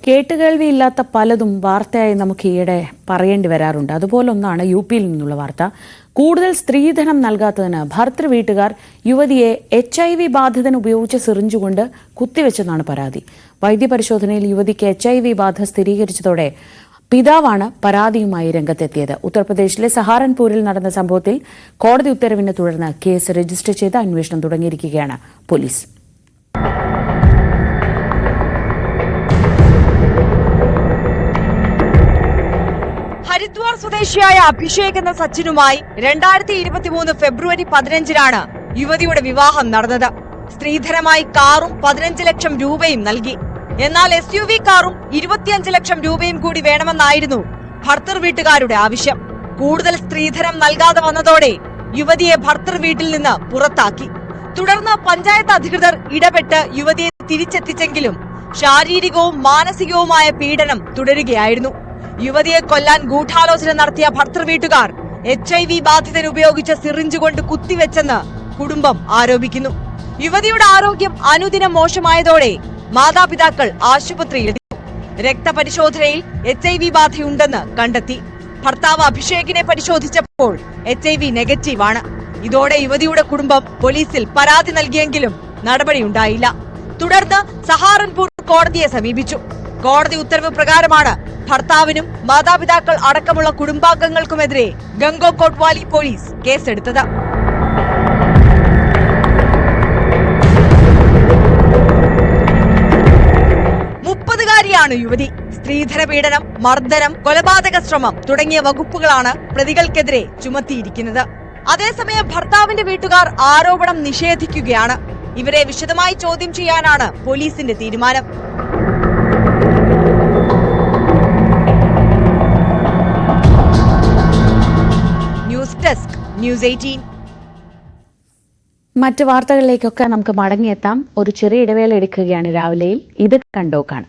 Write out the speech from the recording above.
കേട്ടുകേൾവിയില്ലാത്ത പലതും വാർത്തയായി നമുക്ക് ഈയിടെ പറയേണ്ടി വരാറുണ്ട്. അതുപോലൊന്നാണ് യു.പിയിൽ നിന്നുള്ള വാർത്ത. കൂടുതൽ സ്ത്രീധനം നൽകാത്തതിന് ഭർതൃ വീട്ടുകാർ യുവതിയെ HIV ബാധിതന് ഉപയോഗിച്ച സിറിഞ്ചുകൊണ്ട് കുത്തിവെച്ചെന്നാണ് പരാതി. വൈദ്യപരിശോധനയിൽ യുവതിക്ക് HIV ബാധ സ്ഥിരീകരിച്ചതോടെ പിതാവാണ് പരാതിയുമായി രംഗത്തെത്തിയത്. ഉത്തർപ്രദേശിലെ സഹാറൻപൂരിൽ നടന്ന സംഭവത്തിൽ കോടതി ഉത്തരവിനെ തുടർന്ന് കേസ് രജിസ്റ്റർ ചെയ്ത് അന്വേഷണം തുടങ്ങിയിരിക്കുകയാണ് പോലീസ്. ഹരിദ്വാർ സ്വദേശിയായ അഭിഷേക് എന്ന സച്ചിനുമായി 2023 ഫെബ്രുവരി 15-നാണ് യുവതിയുടെ വിവാഹം നടന്നത്. സ്ത്രീധനമായി കാറും 15 ലക്ഷം രൂപയും നൽകി. എന്നാൽ SUV കാറും 25 ലക്ഷം രൂപയും കൂടി വേണമെന്നായിരുന്നു ഭർത്തൃ വീട്ടുകാരുടെ ആവശ്യം. കൂടുതൽ സ്ത്രീധനം നൽകാതെ വന്നതോടെ യുവതിയെ ഭർത്തൃ വീട്ടിൽ നിന്ന് പുറത്താക്കി. തുടർന്ന് പഞ്ചായത്ത് അധികൃതർ ഇടപെട്ട് യുവതിയെ തിരിച്ചെത്തിച്ചെങ്കിലും ശാരീരികവും മാനസികവുമായ പീഡനം തുടരുകയായിരുന്നു. യുവതിയെ കൊല്ലാൻ ഗൂഢാലോചന നടത്തിയ ഭർത്തൃ വീട്ടുകാർ HIV ബാധിതൻ ഉപയോഗിച്ച സിറിഞ്ച് കൊണ്ട് കുത്തിവെച്ചെന്ന് കുടുംബം ആരോപിക്കുന്നു. യുവതിയുടെ ആരോഗ്യം അനുദിനം മോശമായതോടെ മാതാപിതാക്കൾ ആശുപത്രിയിലെത്തി. രക്തപരിശോധനയിൽ HIV ബാധയുണ്ടെന്ന് കണ്ടെത്തി. ഭർത്താവ് അഭിഷേകിനെ പരിശോധിച്ചപ്പോൾ HIV നെഗറ്റീവാണ്. ഇതോടെ യുവതിയുടെ കുടുംബം പോലീസിൽ പരാതി നൽകിയെങ്കിലും നടപടിയുണ്ടായില്ല. തുടർന്ന് സഹാറൻപൂർ കോടതിയെ സമീപിച്ചു. കോടതി ഉത്തരവ് പ്രകാരമാണ് ഭർത്താവിനും മാതാപിതാക്കൾ അടക്കമുള്ള കുടുംബാംഗങ്ങൾക്കുമെതിരെ ഗംഗോ കോട്ട്വാലി പോലീസ് കേസെടുത്തത്. ാണ് യുവതി. സ്ത്രീധന പീഡനം, മർദ്ദനം, കൊലപാതക ശ്രമം തുടങ്ങിയ വകുപ്പുകളാണ് പ്രതികൾക്കെതിരെ ചുമത്തിയിരിക്കുന്നത്. അതേസമയം ഭർത്താവിന്റെ വീട്ടുകാർ ആരോപണം നിഷേധിക്കുകയാണ്. ഇവരെ വിശദമായി ചോദ്യം ചെയ്യാനാണ് പോലീസിന്റെ തീരുമാനം. News desk, news 18. മറ്റ് വാർത്തകളിലേക്കൊക്കെ നമുക്ക് മടങ്ങിയെത്താം. ഒരു ചെറിയ ഇടവേള എടുക്കുകയാണ് രാവിലെയിൽ. ഇത് കണ്ടോക്കാണ്.